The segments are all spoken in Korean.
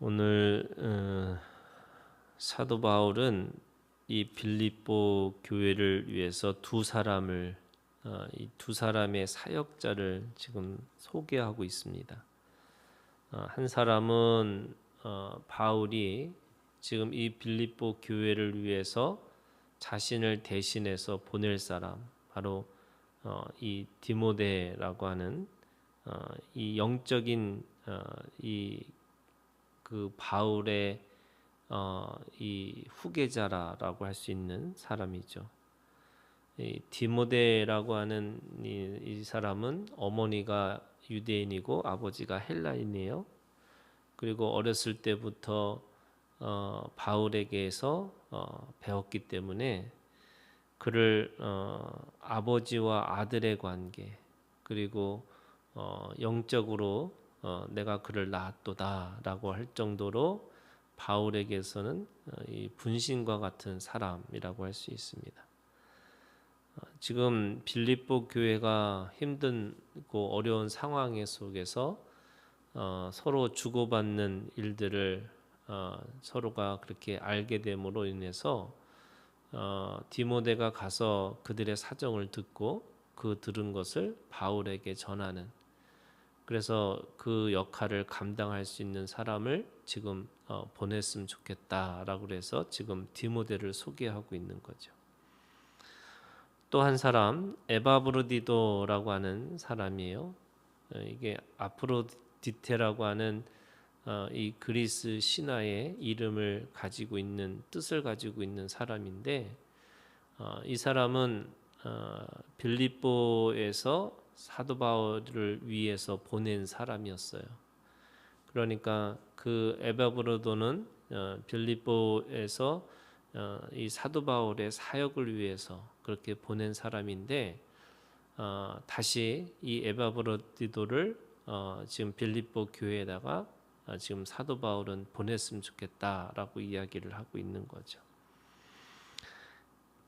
오늘 사도 바울은 이 빌립보 교회를 위해서 이 두 사람의 사역자를 지금 소개하고 있습니다. 한 사람은 바울이 지금 이 빌립보 교회를 위해서 자신을 대신해서 보낼 사람, 바로 이 디모데라고 하는 이 영적인 이 그 바울의 이 후계자라고 할 수 있는 사람이죠. 이 디모데라고 하는 이 사람은 어머니가 유대인이고 아버지가 헬라인이에요. 그리고 어렸을 때부터 바울에게서 배웠기 때문에 그를 아버지와 아들의 관계, 그리고 영적으로 내가 그를 낳았도다라고 할 정도로 바울에게서는 이 분신과 같은 사람이라고 할 수 있습니다. 지금 빌립보 교회가 힘든고 어려운 상황 속에서 서로 주고받는 일들을 서로가 그렇게 알게 됨으로 인해서 디모데가 가서 그들의 사정을 듣고 그 들은 것을 바울에게 전하는, 그래서 그 역할을 감당할 수 있는 사람을 지금 보냈으면 좋겠다라고 해서 지금 디모데를 소개하고 있는 거죠. 또 한 사람 에바브로디도라고 하는 사람이에요. 이게 아프로디테라고 하는 이 그리스 신화의 이름을 가지고 있는, 뜻을 가지고 있는 사람인데, 이 사람은 빌립보에서 사도 바울을 위해서 보낸 사람이었어요. 그러니까 그 에바브로도는 빌립보에서 이 사도 바울의 사역을 위해서 그렇게 보낸 사람인데, 다시 이 에바브로디도를 지금 빌립보 교회에다가 지금 사도 바울은 보냈으면 좋겠다라고 이야기를 하고 있는 거죠.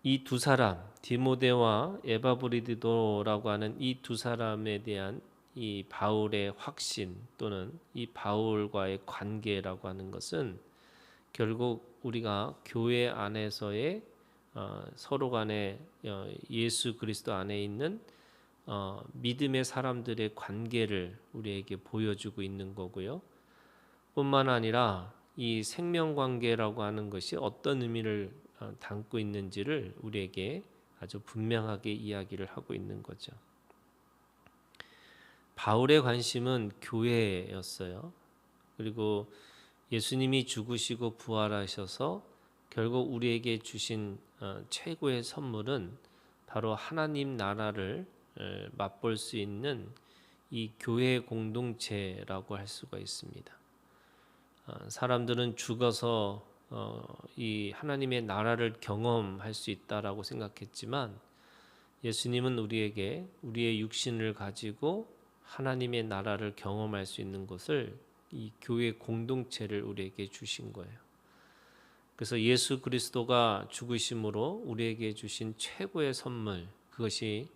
이 두 사람, 디모데와 에바브리디도라고 하는 이 두 사람에 대한 이 바울의 확신 또는 이 바울과의 관계라고 하는 것은 결국 우리가 교회 안에서의 서로 간에 예수 그리스도 안에 있는 믿음의 사람들의 관계를 우리에게 보여주고 있는 거고요. 뿐만 아니라 이 생명관계라고 하는 것이 어떤 의미를 담고 있는지를 우리에게 아주 분명하게 이야기를 하고 있는 거죠. 바울의 관심은 교회였어요. 그리고 예수님이 죽으시고 부활하셔서 결국 우리에게 주신 최고의 선물은 바로 하나님 나라를 맛볼 수 있는 이 교회 공동체라고 할 수가 있습니다. 사람들은 죽어서 이 하나님의 나라를 경험할 수 있다라고 생각했지만, 예수님은 우리에게 우리의 육신을 가지고 하나님의 나라를 경험할 수 있는 것을, 이 교회 공동체를 우리에게 주신 거예요. 그래서 예수 그리스도가 죽으심으로 우리에게 주신 최고의 선물, 그것이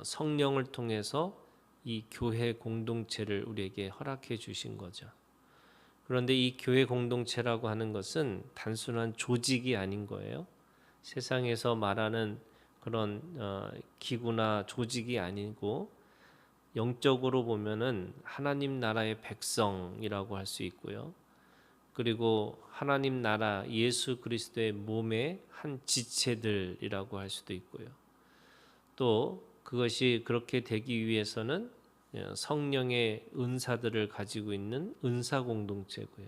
성령을 통해서 이 교회 공동체를 우리에게 허락해 주신 거죠. 그런데 이 교회 공동체라고 하는 것은 단순한 조직이 아닌 거예요. 세상에서 말하는 그런 기구나 조직이 아니고, 영적으로 보면은 하나님 나라의 백성이라고 할 수 있고요. 그리고 하나님 나라 예수 그리스도의 몸의 한 지체들이라고 할 수도 있고요. 또 그것이 그렇게 되기 위해서는 성령의 은사들을 가지고 있는 은사 공동체고요.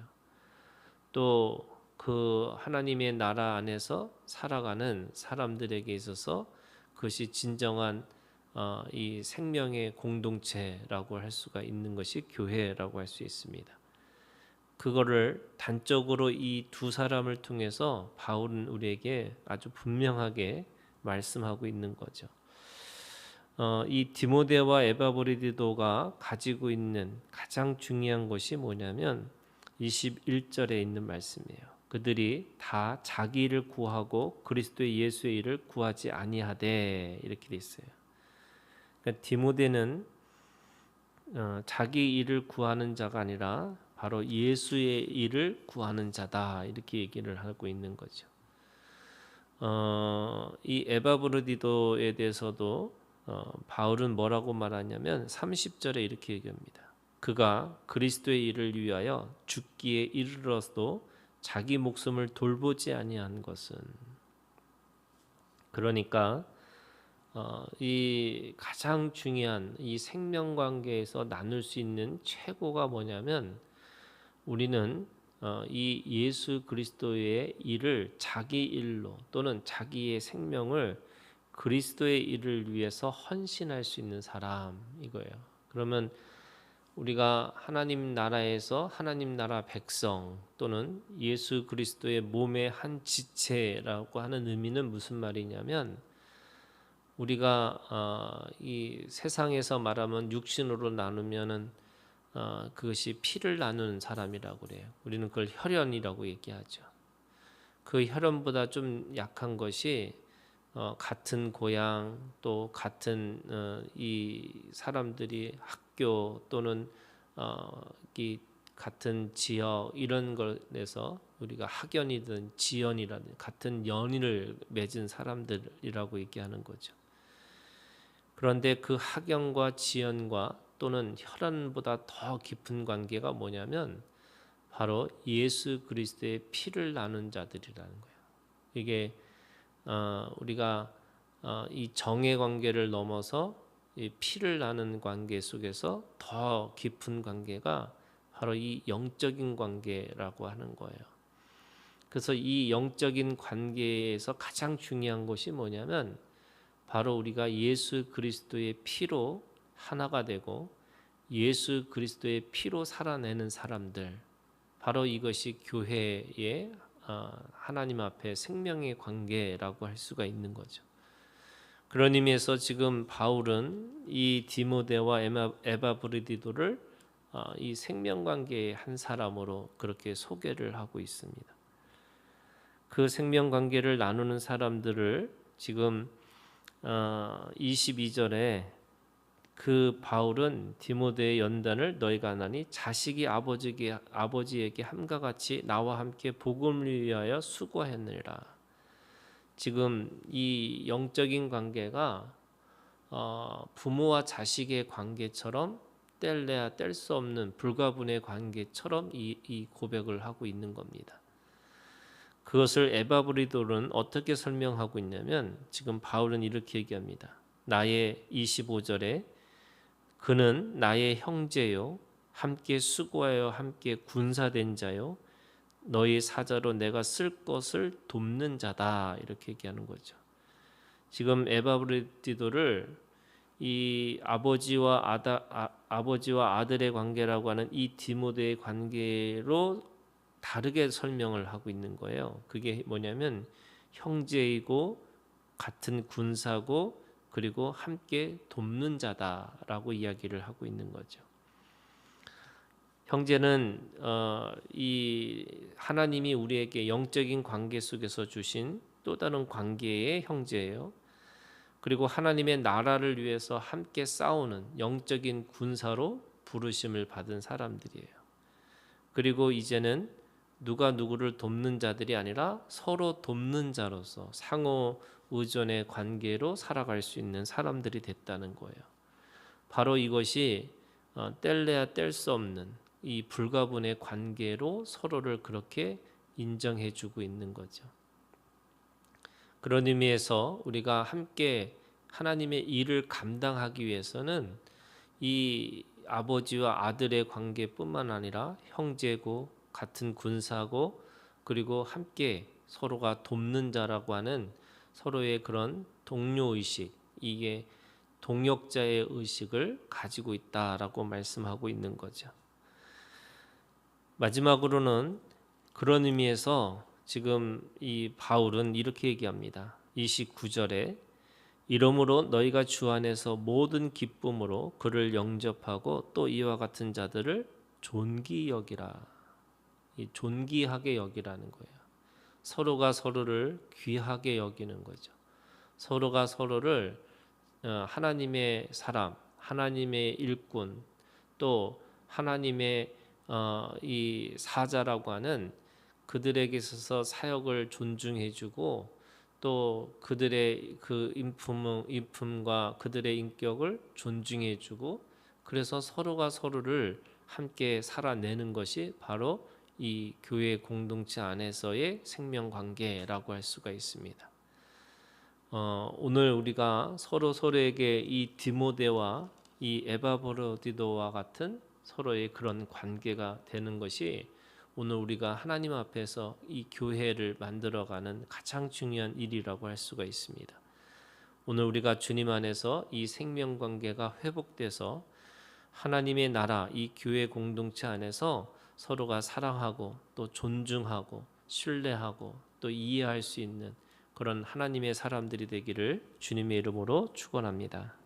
또 그 하나님의 나라 안에서 살아가는 사람들에게 있어서 그것이 진정한 이 생명의 공동체라고 할 수가 있는 것이 교회라고 할 수 있습니다. 그거를 단적으로 이 두 사람을 통해서 바울은 우리에게 아주 분명하게 말씀하고 있는 거죠. 이 디모데와 에바브리디도가 가지고 있는 가장 중요한 것이 뭐냐면 21절에 있는 말씀이에요. 그들이 다 자기 일을 구하고 그리스도의 예수의 일을 구하지 아니하되, 이렇게 돼 있어요. 그러니까 디모데는 자기 일을 구하는 자가 아니라 바로 예수의 일을 구하는 자다 이렇게 얘기를 하고 있는 거죠. 이 에바브르디도에 대해서도 바울은 뭐라고 말하냐면 30절에 이렇게 얘기합니다. 그가 그리스도의 일을 위하여 죽기에 이르러서도 자기 목숨을 돌보지 아니한 것은, 그러니까 이 가장 중요한 이 생명 관계에서 나눌 수 있는 최고가 뭐냐면, 우리는 이 예수 그리스도의 일을 자기 일로 또는 자기의 생명을 그리스도의 일을 위해서 헌신할 수 있는 사람 이거예요. 그러면 우리가 하나님 나라에서 하나님 나라 백성 또는 예수 그리스도의 몸의 한 지체라고 하는 의미는 무슨 말이냐면, 우리가 이 세상에서 말하면 육신으로 나누면은 그것이 피를 나누는 사람이라고 그래요. 우리는 그걸 혈연이라고 얘기하죠. 그 혈연보다 좀 약한 것이 같은 고향 또 같은 이 사람들이 학교 또는 이 같은 지역 이런 것에서 우리가 학연이든 지연이라든 같은 연인을 맺은 사람들이라고 얘기하는 거죠. 그런데 그 학연과 지연과 또는 혈연보다 더 깊은 관계가 뭐냐면 바로 예수 그리스도의 피를 나눈 자들이라는 거예요. 이게 우리가 이 정의 관계를 넘어서 이 피를 나눈 관계 속에서 더 깊은 관계가 바로 이 영적인 관계라고 하는 거예요. 그래서 이 영적인 관계에서 가장 중요한 것이 뭐냐면 바로 우리가 예수 그리스도의 피로 하나가 되고 예수 그리스도의 피로 살아내는 사람들, 바로 이것이 교회의 하나님 앞에 생명의 관계라고 할 수가 있는 거죠. 그런 의미에서 지금 바울은 이 디모데와 에바브리디도를 이 생명 관계의 한 사람으로 그렇게 소개를 하고 있습니다. 그 생명 관계를 나누는 사람들을 지금 22절에 그 바울은 디모데의 연단을 너희가 아나니 자식이 아버지에게 함과 같이 나와 함께 복음을 위하여 수고했느니라. 지금 이 영적인 관계가 부모와 자식의 관계처럼 뗄래야 뗄 수 없는 불가분의 관계처럼 이 고백을 하고 있는 겁니다. 그것을 에바브리도는 어떻게 설명하고 있냐면, 지금 바울은 이렇게 얘기합니다. 나의 25절에 그는 나의 형제요 함께 수고하여 함께 군사된 자요 너희 사자로 내가 쓸 것을 돕는 자다 이렇게 얘기하는 거죠. 지금 에바브리디도를 이 아버지와 아들의 관계라고 하는 이 디모데의 관계로 다르게 설명을 하고 있는 거예요. 그게 뭐냐면 형제이고 같은 군사고 그리고 함께 돕는 자다라고 이야기를 하고 있는 거죠. 형제는 이 하나님이 우리에게 영적인 관계 속에서 주신 또 다른 관계의 형제예요. 그리고 하나님의 나라를 위해서 함께 싸우는 영적인 군사로 부르심을 받은 사람들이에요. 그리고 이제는 누가 누구를 돕는 자들이 아니라 서로 돕는 자로서 상호 의존의 관계로 살아갈 수 있는 사람들이 됐다는 거예요. 바로 이것이 뗄래야 뗄 수 없는 이 불가분의 관계로 서로를 그렇게 인정해주고 있는 거죠. 그런 의미에서 우리가 함께 하나님의 일을 감당하기 위해서는 이 아버지와 아들의 관계뿐만 아니라 형제고 같은 군사고 그리고 함께 서로가 돕는 자라고 하는 서로의 그런 동료의식, 이게 동역자의 의식을 가지고 있다라고 말씀하고 있는 거죠. 마지막으로는 그런 의미에서 지금 이 바울은 이렇게 얘기합니다. 29절에 이러므로 너희가 주 안에서 모든 기쁨으로 그를 영접하고 또 이와 같은 자들을 존귀 여기라. 이 존귀하게 여기라는 거예요. 서로가 서로를 귀하게 여기는 거죠. 서로가 서로를 하나님의 사람, 하나님의 일꾼, 또 하나님의 이 사자라고 하는 그들에게 있어서 사역을 존중해주고 또 그들의 그 인품과 그들의 인격을 존중해주고 그래서 서로가 서로를 함께 살아내는 것이 바로 이 교회 공동체 안에서의 생명관계라고 할 수가 있습니다. 오늘 우리가 서로에게 이 디모데와 이 에바브로디도와 같은 서로의 그런 관계가 되는 것이 오늘 우리가 하나님 앞에서 이 교회를 만들어가는 가장 중요한 일이라고 할 수가 있습니다. 오늘 우리가 주님 안에서 이 생명관계가 회복돼서 하나님의 나라 이 교회 공동체 안에서 서로가 사랑하고 또 존중하고 신뢰하고 또 이해할 수 있는 그런 하나님의 사람들이 되기를 주님의 이름으로 축원합니다.